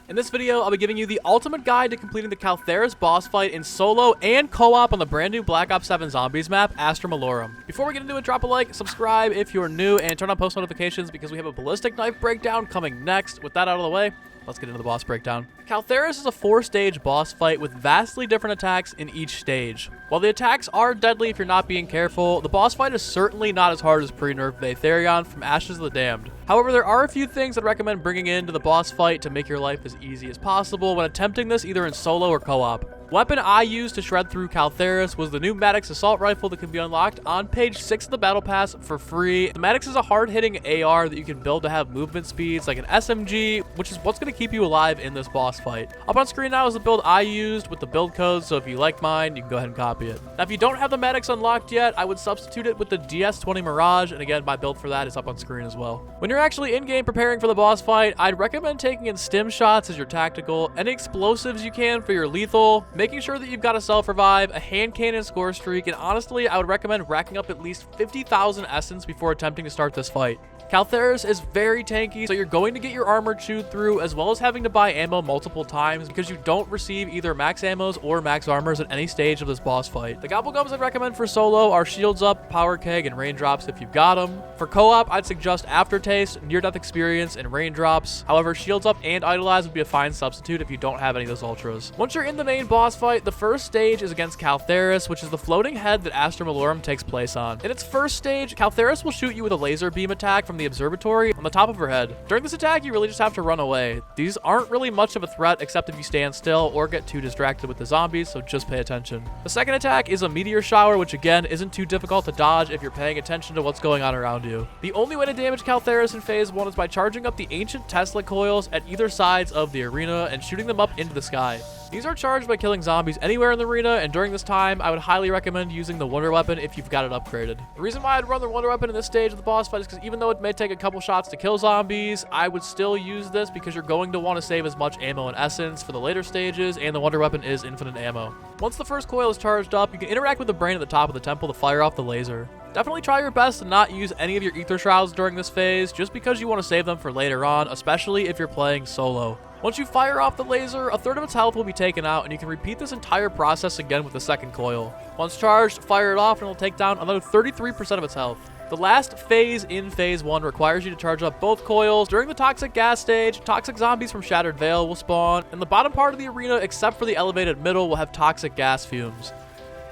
In this video, I'll be giving you the ultimate guide to completing the Caltheris boss fight in solo and co-op on the brand new Black Ops 7 Zombies map, Astra Malorum. Before we get into it, drop a like, subscribe if you're new, and turn on post notifications because we have a ballistic knife breakdown coming next. With that out of the way, let's get into the boss breakdown. Caltheris is a 4-stage boss fight with vastly different attacks in each stage. While the attacks are deadly if you're not being careful, the boss fight is certainly not as hard as pre-nerfed Aetherion from Ashes of the Damned. However, there are a few things I'd recommend bringing into the boss fight to make your life as easy as possible when attempting this either in solo or co-op. Weapon I used to shred through Caltheris was the new Maddox assault rifle that can be unlocked on page 6 of the battle pass for free. The Maddox is a hard-hitting AR that you can build to have movement speeds like an SMG, which is what's going to keep you alive in this boss fight. Up on screen now is the build I used with the build code, so if you like mine, you can go ahead and copy it. Now, if you don't have the Maddox unlocked yet, I would substitute it with the DS20 Mirage, and again, my build for that is up on screen as well. When you're actually in-game preparing for the boss fight, I'd recommend taking in stim shots as your tactical, any explosives you can for your lethal, making sure that you've got a self-revive, a hand cannon score streak, and honestly, I would recommend racking up at least 50,000 essence before attempting to start this fight. Caltheris is very tanky, so you're going to get your armor chewed through, as well as having to buy ammo multiple times because you don't receive either max ammos or max armors at any stage of this boss fight. The gobblegums I'd recommend for solo are shields up, power keg, and raindrops if you've got them. For co-op, I'd suggest aftertaste, near-death experience, and raindrops. However, shields up and idolize would be a fine substitute if you don't have any of those ultras. Once you're in the main boss fight, the first stage is against Caltheris, which is the floating head that Astra Malorum takes place on. In its first stage, Caltheris will shoot you with a laser beam attack from the observatory on the top of her head. During this attack, you really just have to run away. These aren't really much of a threat except if you stand still or get too distracted with the zombies, so just pay attention. The second attack is a meteor shower, which again isn't too difficult to dodge if you're paying attention to what's going on around you. The only way to damage Caltheris in phase 1 is by charging up the ancient Tesla coils at either sides of the arena and shooting them up into the sky. These are charged by killing zombies anywhere in the arena, and during this time, I would highly recommend using the Wonder Weapon if you've got it upgraded. The reason why I'd run the Wonder Weapon in this stage of the boss fight is because even though it may take a couple shots to kill zombies, I would still use this because you're going to want to save as much ammo and essence for the later stages, and the Wonder Weapon is infinite ammo. Once the first coil is charged up, you can interact with the brain at the top of the temple to fire off the laser. Definitely try your best to not use any of your ether shrouds during this phase, just because you want to save them for later on, especially if you're playing solo. Once you fire off the laser, a third of its health will be taken out, and you can repeat this entire process again with the second coil. Once charged, fire it off, and it'll take down another 33% of its health. The last phase in phase 1 requires you to charge up both coils. During the toxic gas stage, toxic zombies from Shattered Veil will spawn, and the bottom part of the arena, except for the elevated middle, will have toxic gas fumes.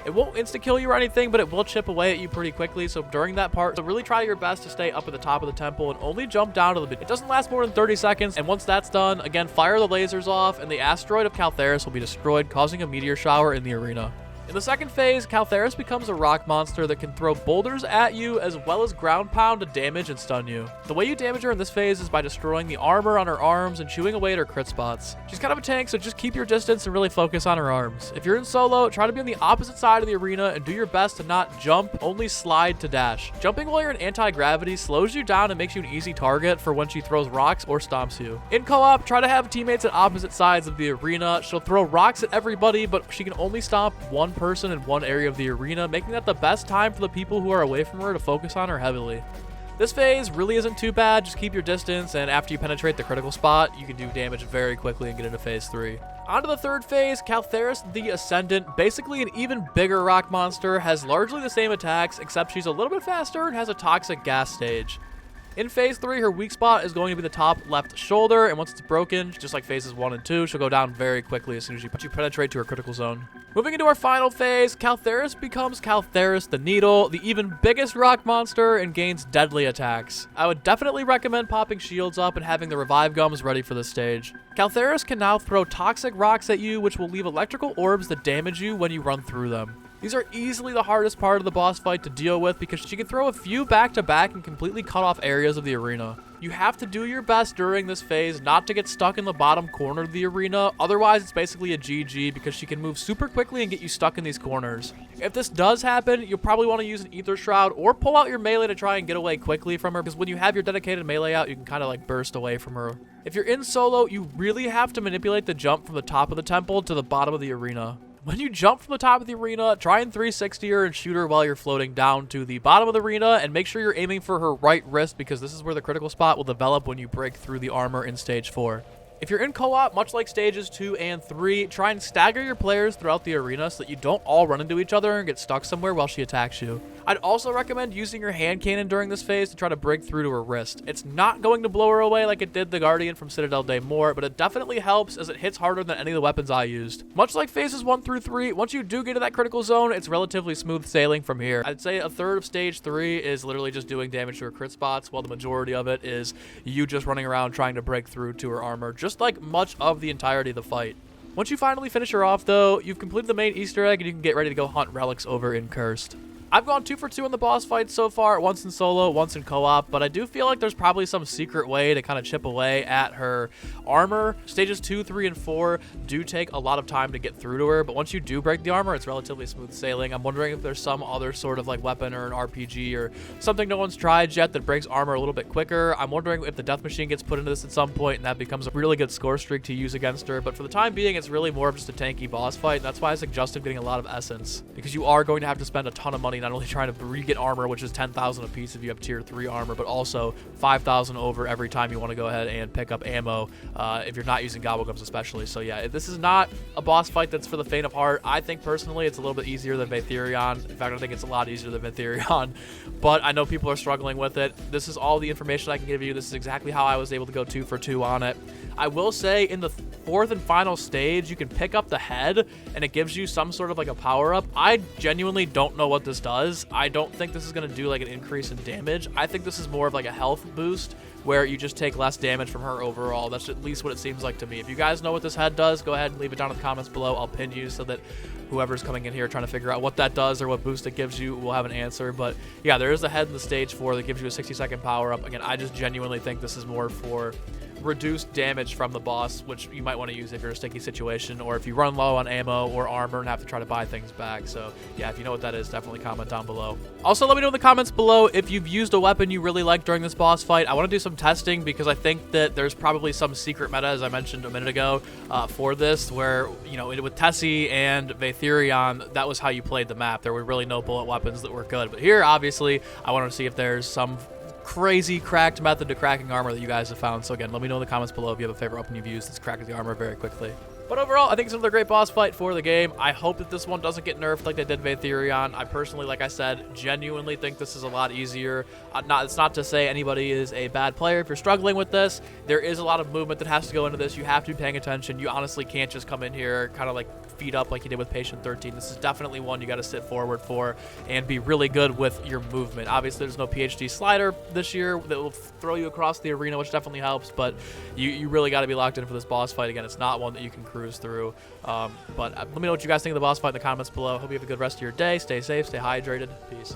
It won't insta-kill you or anything, but it will chip away at you pretty quickly, so during that part, so really try your best to stay up at the top of the temple and only jump down to the bit. It doesn't last more than 30 seconds, and once that's done, again, fire the lasers off, and the asteroid of Caltheris will be destroyed, causing a meteor shower in the arena. In the second phase, Caltheris becomes a rock monster that can throw boulders at you as well as ground pound to damage and stun you. The way you damage her in this phase is by destroying the armor on her arms and chewing away at her crit spots. She's kind of a tank, so just keep your distance and really focus on her arms. If you're in solo, try to be on the opposite side of the arena and do your best to not jump, only slide to dash. Jumping while you're in anti-gravity slows you down and makes you an easy target for when she throws rocks or stomps you. In co-op, try to have teammates at opposite sides of the arena. She'll throw rocks at everybody, but she can only stomp one person in one area of the arena, making that the best time for the people who are away from her to focus on her heavily. This phase really isn't too bad, just keep your distance, and after you penetrate the critical spot, you can do damage very quickly and get into phase 3. On to the third phase, Caltheris the Ascendent, basically an even bigger rock monster, has largely the same attacks, except she's a little bit faster and has a toxic gas stage. In phase 3, her weak spot is going to be the top left shoulder, and once it's broken, just like phases 1 and 2, she'll go down very quickly as soon as you penetrate to her critical zone. Moving into our final phase, Caltheris becomes Caltheris the Needle, the even biggest rock monster, and gains deadly attacks. I would definitely recommend popping shields up and having the revive gums ready for this stage. Caltheris can now throw toxic rocks at you, which will leave electrical orbs that damage you when you run through them. These are easily the hardest part of the boss fight to deal with because she can throw a few back-to-back and completely cut off areas of the arena. You have to do your best during this phase not to get stuck in the bottom corner of the arena, otherwise it's basically a GG because she can move super quickly and get you stuck in these corners. If this does happen, you'll probably want to use an ether shroud or pull out your melee to try and get away quickly from her, because when you have your dedicated melee out, you can kind of like burst away from her. If you're in solo, you really have to manipulate the jump from the top of the temple to the bottom of the arena. When you jump from the top of the arena, try and 360 her and shoot her while you're floating down to the bottom of the arena, and make sure you're aiming for her right wrist because this is where the critical spot will develop when you break through the armor in stage 4. If you're in co-op, much like stages 2 and 3, try and stagger your players throughout the arena so that you don't all run into each other and get stuck somewhere while she attacks you. I'd also recommend using your hand cannon during this phase to try to break through to her wrist. It's not going to blow her away like it did the Guardian from Citadel Day More, but it definitely helps as it hits harder than any of the weapons I used. Much like phases 1 through 3, once you do get to that critical zone, it's relatively smooth sailing from here. I'd say a third of stage 3 is literally just doing damage to her crit spots, while the majority of it is you just running around trying to break through to her armor, just like much of the entirety of the fight. Once you finally finish her off though, you've completed the main Easter egg and you can get ready to go hunt relics over in Cursed. I've gone 2 for 2 in the boss fight so far, once in solo, once in co-op, but I do feel like there's probably some secret way to kind of chip away at her armor. Stages 2, 3, and 4 do take a lot of time to get through to her, but once you do break the armor, it's relatively smooth sailing. I'm wondering if there's some other sort of like weapon or an RPG or something no one's tried yet that breaks armor a little bit quicker. I'm wondering if the death machine gets put into this at some point and that becomes a really good score streak to use against her, but for the time being, it's really more of just a tanky boss fight, and that's why I suggested getting a lot of essence, because you are going to have to spend a ton of money not only trying to re-get armor, which is 10,000 a piece if you have tier 3 armor, but also 5,000 over every time you want to go ahead and pick up ammo if you're not using gobblegums especially. So yeah, this is not a boss fight that's for the faint of heart. I think personally it's a little bit easier than Vatherion. In fact, I think it's a lot easier than Vatherion, but I know people are struggling with it. This is all the information I can give you. This is exactly how I was able to go 2 for 2 on it. I will say in the 4th and final stage, you can pick up the head and it gives you some sort of like a power-up. I genuinely don't know what this does. I don't think this is going to do like an increase in damage. I think this is more of like a health boost where you just take less damage from her overall. That's at least what it seems like to me. If you guys know what this head does, go ahead and leave it down in the comments below. I'll pin you so that whoever's coming in here trying to figure out what that does or what boost it gives you will have an answer. But yeah, there is a head in the stage 4 that gives you a 60-second power-up. Again, I just genuinely think this is more for reduced damage from the boss, which you might want to use if you're in a sticky situation or if you run low on ammo or armor and have to try to buy things back. So yeah, if you know what that is, definitely comment down below. Also, let me know in the comments below if you've used a weapon you really like during this boss fight. I want to do some testing because I think that there's probably some secret meta, as I mentioned a minute ago, for this, where, you know, with Tessie and Vatherion, that was how you played the map. There were really no bullet weapons that were good. But here, obviously, I want to see if there's some crazy cracked method to cracking armor that you guys have found. So again, let me know in the comments below if you have a favorite weapon you've used that's cracked the armor very quickly. But overall, I think it's another great boss fight for the game. I hope that this one doesn't get nerfed like they did Vatherion. I personally, like I said, genuinely think this is a lot easier. It's not to say anybody is a bad player. If you're struggling with this, there is a lot of movement that has to go into this. You have to be paying attention. You honestly can't just come in here kind of like feet up like you did with Patient 13. This is definitely one you got to sit forward for and be really good with your movement. Obviously, there's no PhD slider this year that will throw you across the arena, which definitely helps, but you really got to be locked in for this boss fight. Again, it's not one that you can cruise through. But let me know what you guys think of the boss fight in the comments below. Hope you have a good rest of your day. Stay safe, stay hydrated. Peace.